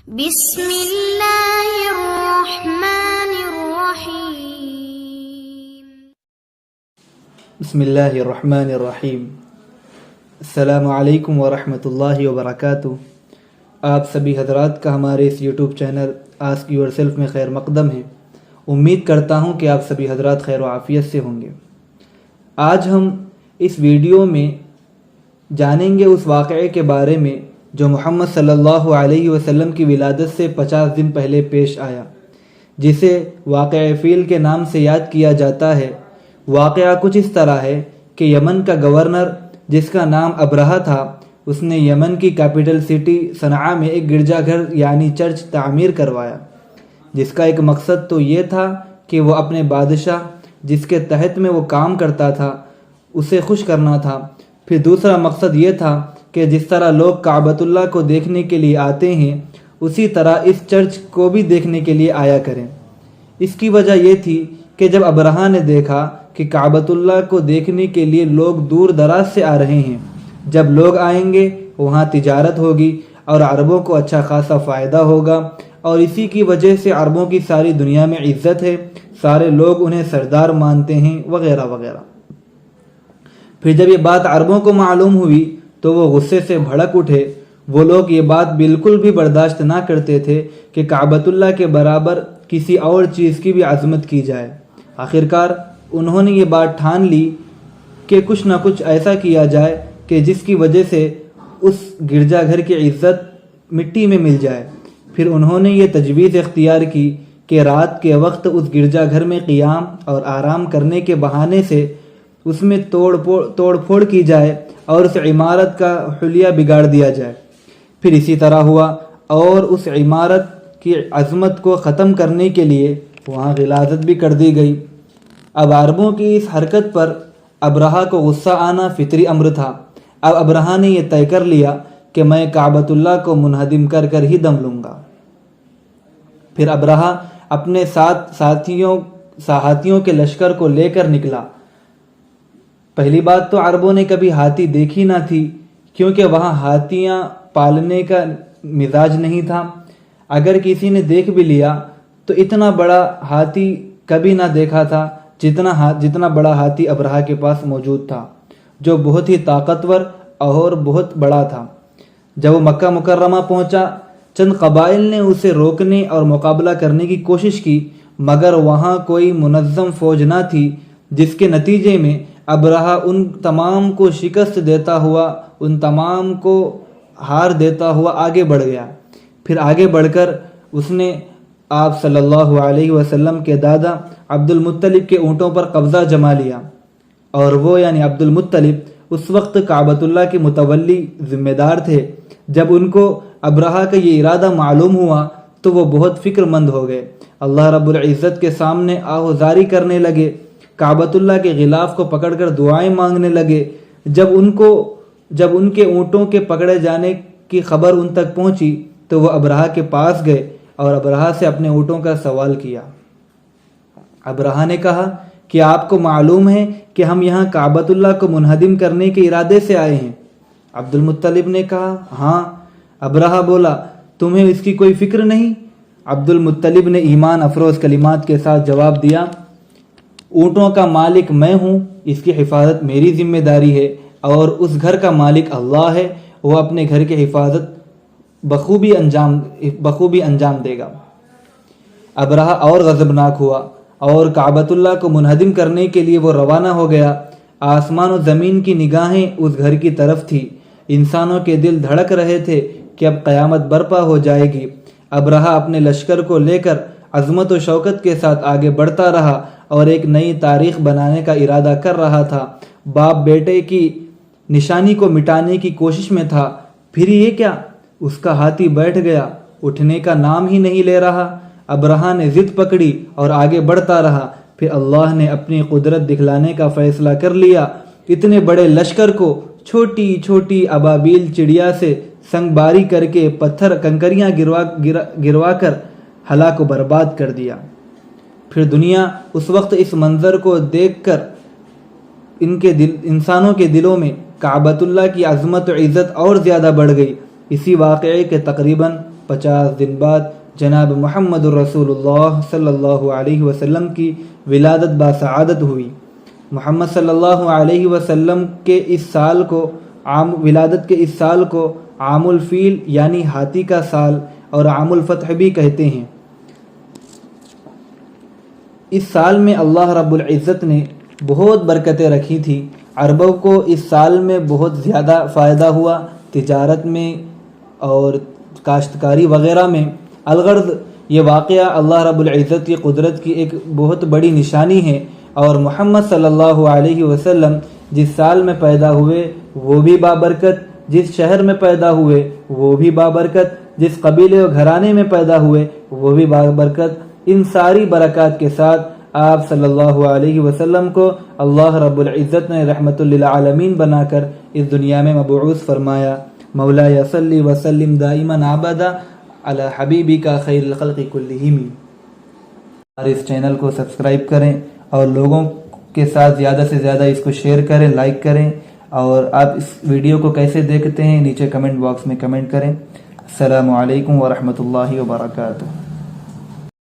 بسم اللہ الرحمن الرحیم۔ بسم اللہ الرحمن الرحیم۔ السلام علیکم ورحمۃ اللہ وبرکاتہ۔ آپ سبھی حضرات کا ہمارے اس YouTube channel ask yourself میں خیر مقدم ہے۔ امید کرتا ہوں کہ آپ سبھی حضرات خیر و عافیت سے ہوں گے۔ آج ہم اس ویڈیو میں جانیں گے اس واقعے کے بارے میں جو محمد صلی اللہ علیہ وسلم کی ولادت سے 50 دن پہلے پیش آیا، جسے واقعہ فیل کے نام سے یاد کیا جاتا ہے۔ واقعہ کچھ اس طرح ہے کہ یمن کا گورنر جس کا نام ابرہہ تھا، اس نے یمن کی کیپٹل سٹی صنعاء میں ایک گرجا گھر یعنی چرچ تعمیر کروایا، جس کا ایک مقصد تو یہ تھا کہ وہ اپنے بادشاہ جس کے تحت میں وہ کام کرتا تھا اسے خوش کرنا تھا۔ پھر دوسرا مقصد یہ تھا کہ جس طرح لوگ کعبۃ اللہ کو دیکھنے کے لیے آتے ہیں اسی طرح اس چرچ کو بھی دیکھنے کے لیے آیا کریں۔ اس کی وجہ یہ تھی کہ جب ابرہہ نے دیکھا کہ کعبۃ اللہ کو دیکھنے کے لیے لوگ دور دراز سے آ رہے ہیں، جب لوگ آئیں گے وہاں تجارت ہوگی اور عربوں کو اچھا خاصا فائدہ ہوگا، اور اسی کی وجہ سے عربوں کی ساری دنیا میں عزت ہے، سارے لوگ انہیں سردار مانتے ہیں وغیرہ وغیرہ۔ پھر جب یہ بات عربوں کو معلوم ہوئی تو وہ غصے سے بھڑک اٹھے۔ وہ لوگ یہ بات بالکل بھی برداشت نہ کرتے تھے کہ کعبۃ اللہ کے برابر کسی اور چیز کی بھی عظمت کی جائے۔ آخرکار انہوں نے یہ بات ٹھان لی کہ کچھ نہ کچھ ایسا کیا جائے کہ جس کی وجہ سے اس گرجا گھر کی عزت مٹی میں مل جائے۔ پھر انہوں نے یہ تجویز اختیار کی کہ رات کے وقت اس گرجا گھر میں قیام اور آرام کرنے کے بہانے سے اس میں توڑ پھوڑ کی جائے اور اس عمارت کا حلیہ بگاڑ دیا جائے۔ پھر اسی طرح ہوا اور اس عمارت کی عظمت کو ختم کرنے کے لیے وہاں غلاظت بھی کر دی گئی۔ اب عربوں کی اس حرکت پر ابرہہ کو غصہ آنا فطری امر تھا۔ اب ابرہہ نے یہ طے کر لیا کہ میں کعبۃ اللہ کو منہدم کر کر ہی دم لوں گا۔ پھر ابرہہ اپنے ساتھ ساتھیوں کے لشکر کو لے کر نکلا۔ پہلی بات تو عربوں نے کبھی ہاتھی دیکھی نہ تھی، کیونکہ وہاں ہاتھیاں پالنے کا مزاج نہیں تھا۔ اگر کسی نے دیکھ بھی لیا تو اتنا بڑا ہاتھی کبھی نہ دیکھا تھا جتنا بڑا ہاتھی ابرہہ کے پاس موجود تھا، جو بہت ہی طاقتور اور بہت بڑا تھا۔ جب وہ مکہ مکرمہ پہنچا، چند قبائل نے اسے روکنے اور مقابلہ کرنے کی کوشش کی، مگر وہاں کوئی منظم فوج نہ تھی، جس کے نتیجے میں ابرہہ ان تمام کو شکست دیتا ہوا، ان تمام کو ہار دیتا ہوا آگے بڑھ گیا۔ پھر آگے بڑھ کر اس نے آپ صلی اللہ علیہ وسلم کے دادا عبد المطلب کے اونٹوں پر قبضہ جما لیا، اور وہ یعنی عبد المطلب اس وقت کعبۃ اللہ کے متولی ذمہ دار تھے۔ جب ان کو ابرہہ کا یہ ارادہ معلوم ہوا تو وہ بہت فکر مند ہو گئے، اللہ رب العزت کے سامنے آہوزاری کرنے لگے، کعبۃ اللہ کے غلاف کو پکڑ کر دعائیں مانگنے لگے۔ جب ان کے اونٹوں کے پکڑے جانے کی خبر ان تک پہنچی تو وہ ابرہہ کے پاس گئے اور ابرہہ سے اپنے اونٹوں کا سوال کیا۔ ابرہہ نے کہا کہ آپ کو معلوم ہے کہ ہم یہاں کعبۃ اللہ کو منہدم کرنے کے ارادے سے آئے ہیں؟ عبد المطلب نے کہا ہاں۔ ابرہہ بولا تمہیں اس کی کوئی فکر نہیں؟ عبد المطلب نے ایمان افروز کلمات کے ساتھ جواب دیا، اونٹوں کا مالک میں ہوں، اس کی حفاظت میری ذمہ داری ہے، اور اس گھر کا مالک اللہ ہے، وہ اپنے گھر کی حفاظت بخوبی انجام دے گا۔ ابرہہ اور غضبناک ہوا اور کعبۃ اللہ کو منہدم کرنے کے لیے وہ روانہ ہو گیا۔ آسمان و زمین کی نگاہیں اس گھر کی طرف تھی، انسانوں کے دل دھڑک رہے تھے کہ اب قیامت برپا ہو جائے گی۔ ابرہہ اپنے لشکر کو لے کر عظمت و شوکت کے ساتھ آگے بڑھتا رہا اور ایک نئی تاریخ بنانے کا ارادہ کر رہا تھا۔ باپ بیٹے کی نشانی کو مٹانے کی کوشش میں تھا۔ پھر یہ کیا؟ اس کا ہاتھی بیٹھ گیا، اٹھنے کا نام ہی نہیں لے رہا۔ ابرہہ نے ضد پکڑی اور آگے بڑھتا رہا۔ پھر اللہ نے اپنی قدرت دکھلانے کا فیصلہ کر لیا۔ اتنے بڑے لشکر کو چھوٹی چھوٹی ابابیل چڑیا سے سنگ باری کر کے پتھر کنکریاں گروا کر ہلاک و برباد کر دیا۔ پھر دنیا اس وقت اس منظر کو دیکھ کر انسانوں کے دلوں میں کعبۃ اللہ کی عظمت و عزت اور زیادہ بڑھ گئی۔ اسی واقعے کے تقریباً 50 دن بعد جناب محمد الرسول اللہ صلی اللہ علیہ وسلم کی ولادت باسعادت ہوئی۔ محمد صلی اللہ علیہ وسلم کے اس سال کو ولادت کے اس سال کو عام الفیل یعنی ہاتھی کا سال اور عام الفتح بھی کہتے ہیں۔ اس سال میں اللہ رب العزت نے بہت برکتیں رکھی تھی۔ عربوں کو اس سال میں بہت زیادہ فائدہ ہوا، تجارت میں اور کاشتکاری وغیرہ میں۔ الغرض یہ واقعہ اللہ رب العزت کی قدرت کی ایک بہت بڑی نشانی ہے، اور محمد صلی اللہ علیہ وسلم جس سال میں پیدا ہوئے وہ بھی بابرکت، جس شہر میں پیدا ہوئے وہ بھی بابرکت، جس قبیلے و گھرانے میں پیدا ہوئے وہ بھی بابرکت۔ ان ساری برکات کے ساتھ آپ صلی اللہ علیہ وسلم کو اللہ رب العزت نے رحمت للعالمین بنا کر اس دنیا میں مبعوث فرمایا۔ مولایا صلی وسلم دائما ابدا علی حبیبک خیر الخلق کلہم۔ اور اس چینل کو سبسکرائب کریں اور لوگوں کے ساتھ زیادہ سے زیادہ اس کو شیئر کریں، لائک کریں، اور آپ اس ویڈیو کو کیسے دیکھتے ہیں نیچے کمنٹ باکس میں کمنٹ کریں۔ السلام علیکم ورحمۃ اللہ وبرکاتہ۔